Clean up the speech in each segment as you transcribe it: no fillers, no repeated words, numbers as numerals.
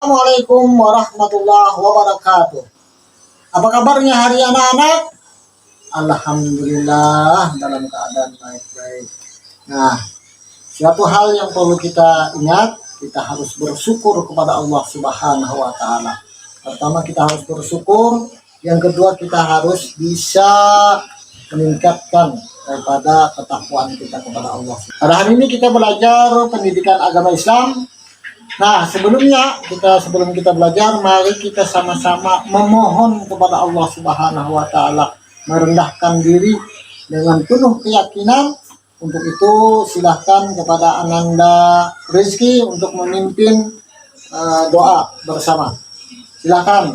Assalamualaikum warahmatullahi wabarakatuh. Apa kabarnya hari anak-anak? Alhamdulillah dalam keadaan baik-baik. Nah, suatu hal yang perlu kita ingat, kita harus bersyukur kepada Allah Subhanahu wa taala. Pertama kita harus bersyukur, yang kedua kita harus bisa meningkatkan daripada ketakwaan kita kepada Allah. Pada hari ini kita belajar pendidikan agama Islam. Nah, sebelum kita belajar, mari kita sama-sama memohon kepada Allah Subhanahu wa taala, merendahkan diri dengan penuh keyakinan. Untuk itu silahkan kepada Ananda Rizky untuk memimpin doa bersama. Silahkan.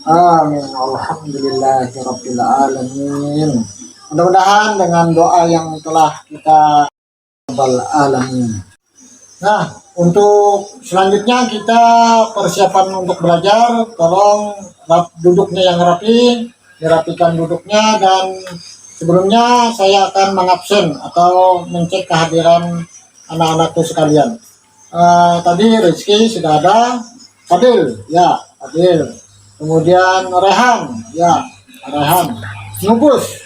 Amin. Alhamdulillahirabbil alamin. Mudah-mudahan dengan doa yang telah kita alamin. Nah, untuk selanjutnya kita persiapan untuk belajar. Tolong duduknya yang rapi, dirapikan duduknya, dan sebelumnya saya akan mengabsen atau mencek kehadiran anak-anakku sekalian. Tadi Rizky sudah ada, Fadil, ya Fadil. Kemudian Rehan, ya Rehan. Nubus,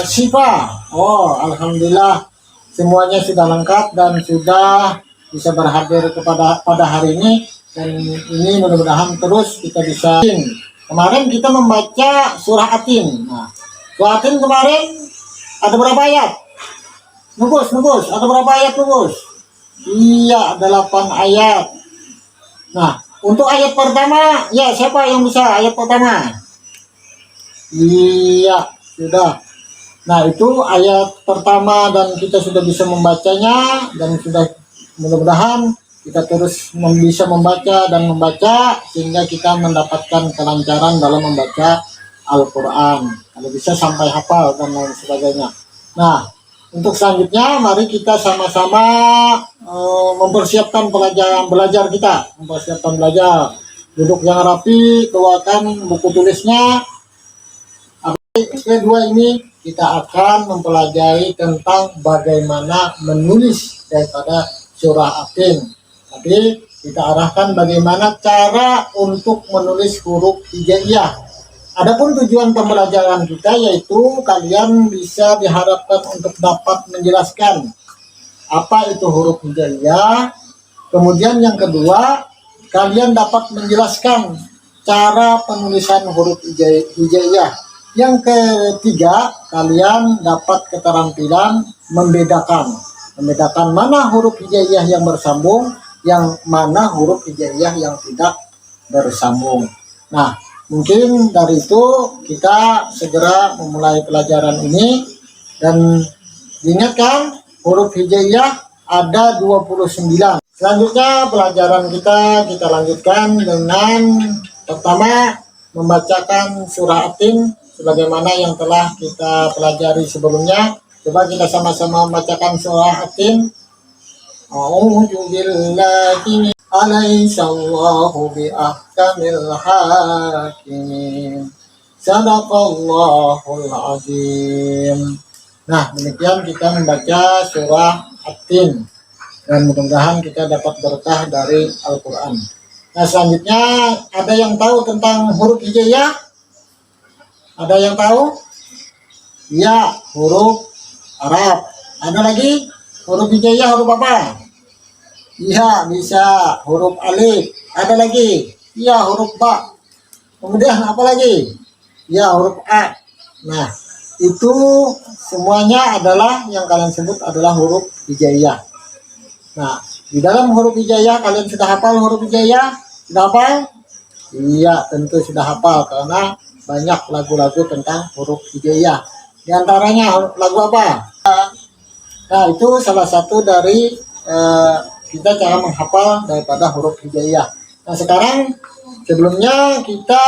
Siva, oh alhamdulillah. Semuanya sudah lengkap dan sudah bisa berhadir pada hari ini, dan ini mudah-mudahan terus kita bisa. Kemarin kita membaca surah Atin. Nah, surah Atin kemarin ada berapa ayat? Nubus, ada berapa ayat Nubus? Iya, ada 8 ayat. Nah, untuk ayat pertama, ya siapa yang bisa ayat pertama? Iya, sudah. Nah, itu ayat pertama dan kita sudah bisa membacanya, dan sudah mudah-mudahan kita terus bisa membaca dan membaca sehingga kita mendapatkan kelancaran dalam membaca Al-Quran. Kalau bisa sampai hafal dan lain sebagainya. Nah, untuk selanjutnya mari kita sama-sama mempersiapkan belajar kita. Mempersiapkan belajar. Duduk yang rapi, keluarkan buku tulisnya. Kedua ini kita akan mempelajari tentang bagaimana menulis daripada surah Atin. Tapi kita arahkan bagaimana cara untuk menulis huruf hijaiyah. Adapun tujuan pembelajaran kita yaitu kalian bisa diharapkan untuk dapat menjelaskan apa itu huruf hijaiyah. Kemudian yang kedua, kalian dapat menjelaskan cara penulisan huruf hijaiyah. Yang ketiga, kalian dapat keterampilan membedakan mana huruf hijaiyah yang bersambung, yang mana huruf hijaiyah yang tidak bersambung. Nah, mungkin dari itu kita segera memulai pelajaran ini, dan diingatkan huruf hijaiyah ada 29. Selanjutnya pelajaran kita lanjutkan dengan pertama membacakan surah Atin sebagaimana yang telah kita pelajari sebelumnya. Coba kita sama-sama membacakan surah Atin. A'udzu billahi alaihissallahu bi ahkamil hakimin. Sadaqallahul azim. Nah, demikian kita membaca surah Atin, dan mudah-mudahan kita dapat berkah dari Al-Quran. Nah, selanjutnya ada yang tahu tentang huruf hijaiyah? Ada yang tahu? Ya, huruf Arab. Ada lagi? Huruf hijaiyah huruf apa? Iya, bisa. Huruf alif. Ada lagi? Ya, huruf ba. Kemudian apa lagi? Ya, huruf a. Nah, itu semuanya adalah yang kalian sebut adalah huruf hijaiyah. Nah, di dalam huruf hijaiyah kalian sudah hafal huruf hijaiyah? Sudah hafal? Iya, tentu sudah hafal karena banyak lagu-lagu tentang huruf hijaiyah. Di antaranya lagu apa? Nah, itu salah satu dari kita cara menghafal daripada huruf hijaiyah. Nah, sekarang sebelumnya kita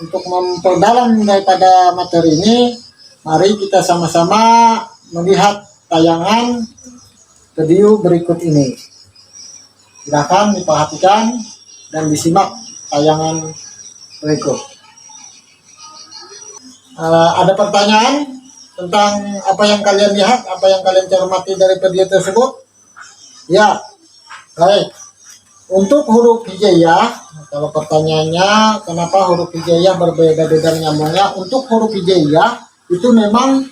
untuk memperdalam daripada materi ini, mari kita sama-sama melihat tayangan video berikut ini. Silakan diperhatikan dan disimak tayangan berikut. Ada pertanyaan tentang apa yang kalian lihat, apa yang kalian cermati dari video tersebut? Ya, baik. Untuk huruf hijaiyah, kalau pertanyaannya kenapa huruf hijaiyah berbeda-beda nyambungnya, untuk huruf hijaiyah itu memang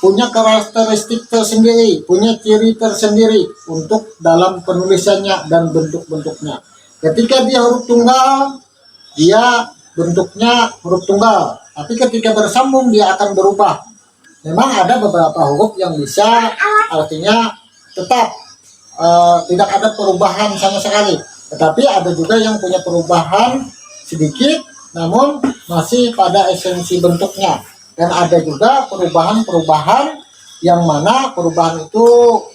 punya karakteristik tersendiri, punya ciri tersendiri untuk dalam penulisannya dan bentuk-bentuknya. Ketika dia huruf tunggal, dia bentuknya huruf tunggal, tapi ketika bersambung dia akan berubah. Memang ada beberapa huruf yang bisa artinya tetap tidak ada perubahan sama sekali, tetapi ada juga yang punya perubahan sedikit namun masih pada esensi bentuknya, dan ada juga perubahan-perubahan yang mana perubahan itu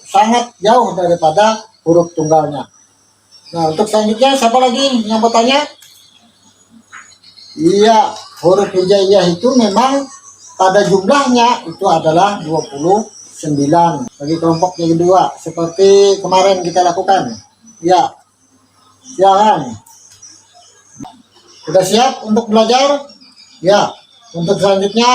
sangat jauh daripada huruf tunggalnya. Nah, untuk selanjutnya siapa lagi yang bertanya? Iya, huruf hijaiyah itu memang pada jumlahnya itu adalah 29 bagi kelompok yang kedua seperti kemarin kita lakukan. Ya, silakan. Sudah siap untuk belajar? Ya, untuk selanjutnya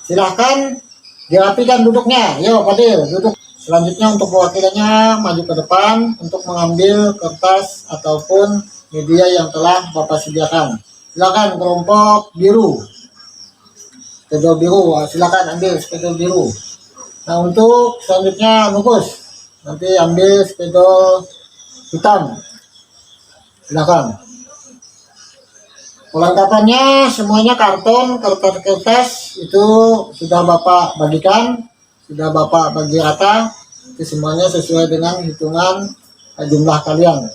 silahkan dirapikan duduknya. Yo, Fadil, duduk. Selanjutnya untuk perwakilannya maju ke depan untuk mengambil kertas ataupun media yang telah Bapak sediakan. Silakan kelompok biru. Spidol biru, silakan ambil spidol biru. Nah, untuk selanjutnya Nukus, nanti ambil spidol hitam. Silakan. Perlengkapannya semuanya karton, kertas-kertas itu sudah Bapak bagikan, sudah Bapak bagi rata, itu semuanya sesuai dengan hitungan jumlah kalian.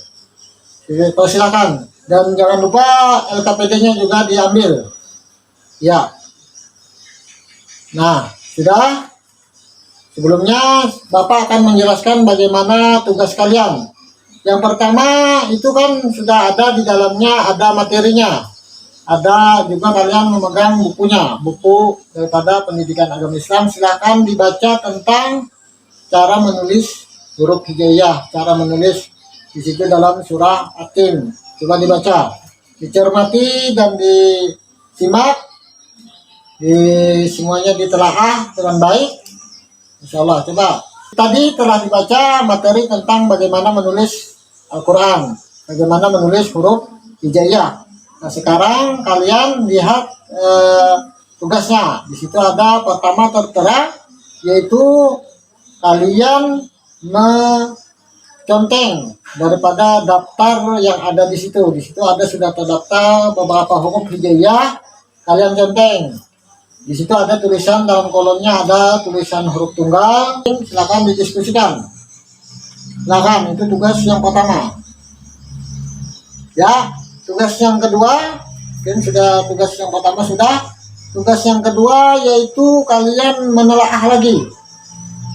Jadi, silakan. Dan jangan lupa LKPD-nya juga diambil. Ya. Nah, sudah. Sebelumnya Bapak akan menjelaskan bagaimana tugas kalian. Yang pertama itu kan sudah ada di dalamnya, ada materinya. Ada juga kalian memegang bukunya, buku daripada pendidikan agama Islam. Silahkan dibaca tentang cara menulis huruf hijaiyah, cara menulis di situ dalam surah At-Tin. Coba dibaca, dicermati dan disimak, semuanya ditelaah dengan baik. Insya Allah. Coba, tadi telah dibaca materi tentang bagaimana menulis Al-Quran, bagaimana menulis huruf hijaiyah. Nah, sekarang kalian lihat tugasnya. Di situ ada pertama tertera, yaitu kalian menconteng daripada daftar yang ada di situ. Di situ ada sudah terdaftar beberapa huruf hijaiyah, kalian conteng. Di situ ada tulisan, dalam kolomnya ada tulisan huruf tunggal. Silakan didiskusikan. Silakan, itu tugas yang pertama. Ya, tugas yang kedua, mungkin sudah tugas yang pertama sudah. Tugas yang kedua yaitu kalian menelaah lagi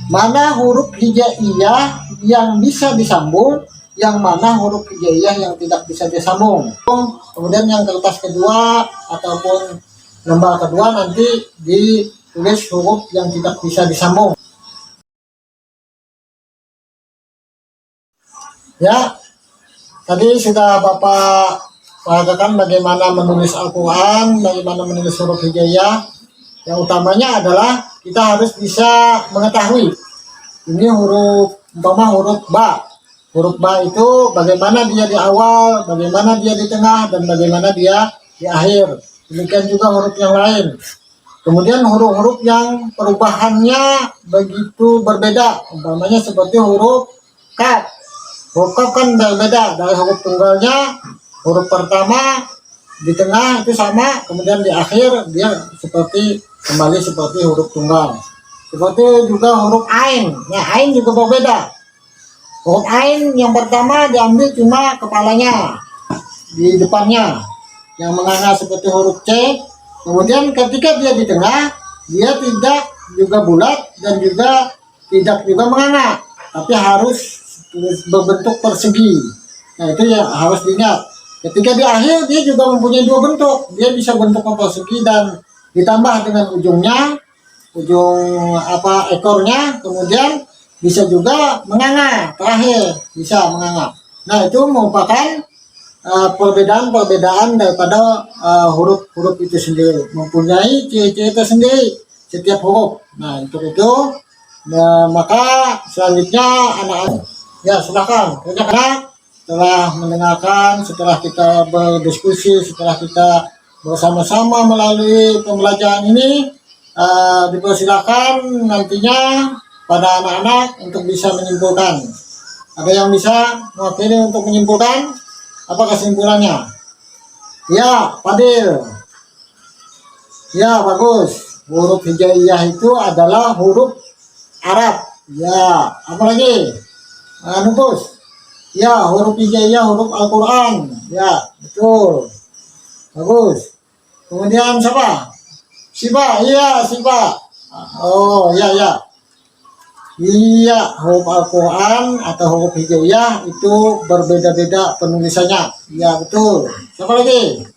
mana huruf hijaiyah yang bisa disambung, yang mana huruf hijaiyah yang tidak bisa disambung. Kemudian yang kertas kedua ataupun lembar kedua nanti ditulis huruf yang tidak bisa disambung. Ya, tadi sudah Bapak perhatikan bagaimana menulis Al-Quran, bagaimana menulis huruf hijaiyah. Yang utamanya adalah kita harus bisa mengetahui ini huruf, umpama huruf ba. Huruf ba itu bagaimana dia di awal, bagaimana dia di tengah, dan bagaimana dia di akhir. Demikian juga huruf yang lain. Kemudian huruf-huruf yang perubahannya begitu berbeda, umpamanya seperti huruf kaf. Huruf kaf kan berbeda dari huruf tunggalnya. Huruf pertama di tengah itu sama, kemudian di akhir dia kembali seperti huruf tunggal. Seperti juga huruf ain. Ya, ain juga berbeda. Huruf ain yang pertama diambil cuma kepalanya, di depannya, yang menganga seperti huruf C. Kemudian ketika dia di tengah, dia tidak juga bulat dan juga tidak juga menganga, tapi harus berbentuk persegi. Nah, itu yang harus diingat. Ketika di akhir dia juga mempunyai dua bentuk. Dia bisa bentuk persegi dan ditambah dengan ujung ekornya, kemudian bisa juga menganga, terakhir bisa menganga. Nah, itu merupakan perbedaan daripada huruf-huruf itu sendiri, mempunyai ciri-ciri tersendiri setiap huruf. Nah, untuk itu maka selanjutnya anak-anak ya silakan kerjakan. setelah mendengarkan, setelah kita berdiskusi, setelah kita bersama-sama melalui pembelajaran ini, dipersilakan nantinya pada anak-anak untuk bisa menyimpulkan. Ada yang bisa mewakili untuk menyimpulkan? Apa kesimpulannya? Ya, Fadil. Ya, bagus. Huruf hijaiyah itu adalah huruf Arab. Ya, apa lagi? Nubus. Ya, huruf hijaiyah huruf Al-Quran. Ya, betul. Bagus. Kemudian siapa? Siba. Iya, Siba. Oh, ya, ya. Iya, huruf Al-Quran atau huruf hijaiyah itu berbeda-beda penulisannya. Iya, betul. Siapa lagi?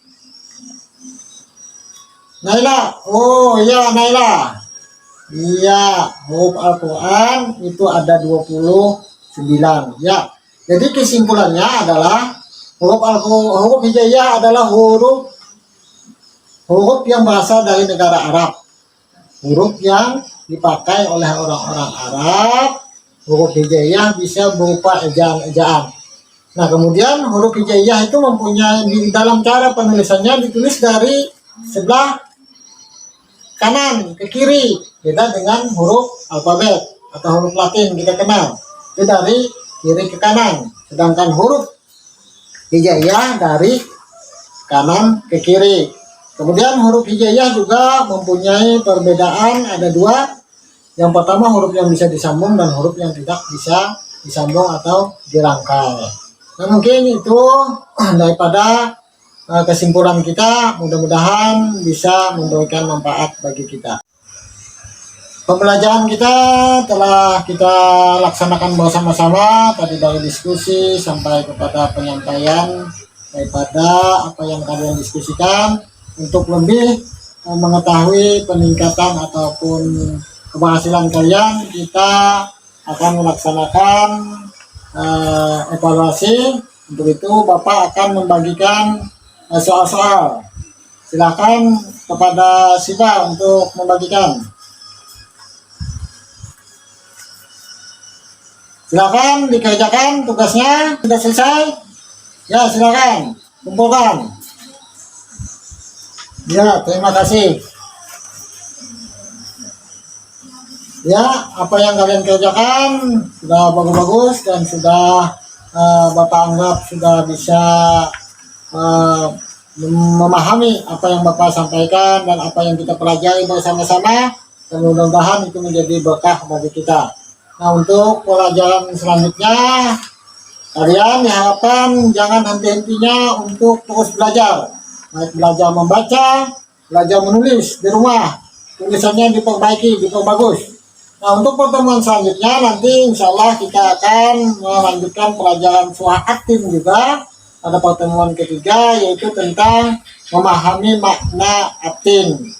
Naila. Oh, iya, Naila. Iya, huruf Al-Quran itu ada 29. Ya. Jadi kesimpulannya adalah huruf hijaiyah adalah huruf yang berasal dari negara Arab. Huruf yang dipakai oleh orang-orang Arab. Huruf hijaiyah bisa berupa ejaan-ejaan. Nah, kemudian huruf hijaiyah itu mempunyai di dalam cara penulisannya ditulis dari sebelah kanan ke kiri, beda dengan huruf alfabet atau huruf Latin kita kenal. Itu dari kiri ke kanan, sedangkan huruf hijaiyah dari kanan ke kiri. Kemudian huruf hijaiyah juga mempunyai perbedaan, ada dua. Yang pertama huruf yang bisa disambung dan huruf yang tidak bisa disambung atau dirangkai. Nah, mungkin itu daripada kesimpulan kita, mudah-mudahan bisa memberikan manfaat bagi kita. Pembelajaran kita telah kita laksanakan bersama-sama, tadi dari diskusi sampai kepada penyampaian daripada apa yang kalian diskusikan. Untuk lebih mengetahui peningkatan ataupun keberhasilan kalian, kita akan melaksanakan evaluasi. Untuk itu Bapak akan membagikan soal-soal. Silakan kepada Siva untuk membagikan. Silakan dikerjakan tugasnya. Sudah selesai? Ya, silakan kumpulkan. Ya, terima kasih. Ya, apa yang kalian kerjakan sudah bagus-bagus dan sudah Bapak anggap sudah bisa memahami apa yang Bapak sampaikan dan apa yang kita pelajari bersama-sama, dan mudah-mudahan itu menjadi berkah bagi kita. Nah, untuk pelajaran selanjutnya kalian diharapkan jangan henti-hentinya untuk terus belajar, baik belajar membaca, belajar menulis di rumah, tulisannya diperbaiki, diperbagus. Nah, untuk pertemuan selanjutnya nanti insya Allah kita akan melanjutkan pelajaran surah At-Tin juga pada pertemuan ketiga, yaitu tentang memahami makna At-Tin.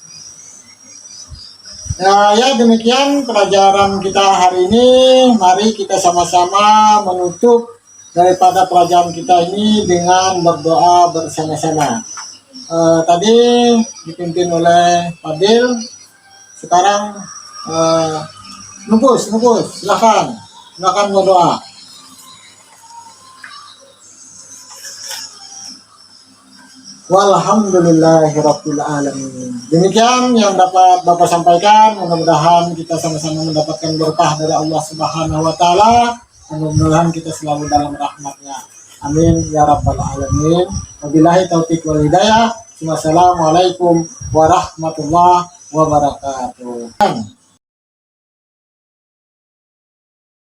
Ya, demikian pelajaran kita hari ini. Mari kita sama-sama menutup daripada pelajaran kita ini dengan berdoa bersama-sama. Tadi dipimpin oleh Fadil. Sekarang Nubus, silakan berdoa. Walhamdulillahirabbil alamin. Demikian yang dapat Bapak sampaikan. Mudah-mudahan kita sama-sama mendapatkan berkah dari Allah Subhanahu wa taala. Mudah-mudahan kita selalu dalam rahmat-Nya. Amin ya rabbal alamin. Wabillahi taufiq wal hidayah. Wassalamualaikum warahmatullahi wabarakatuh.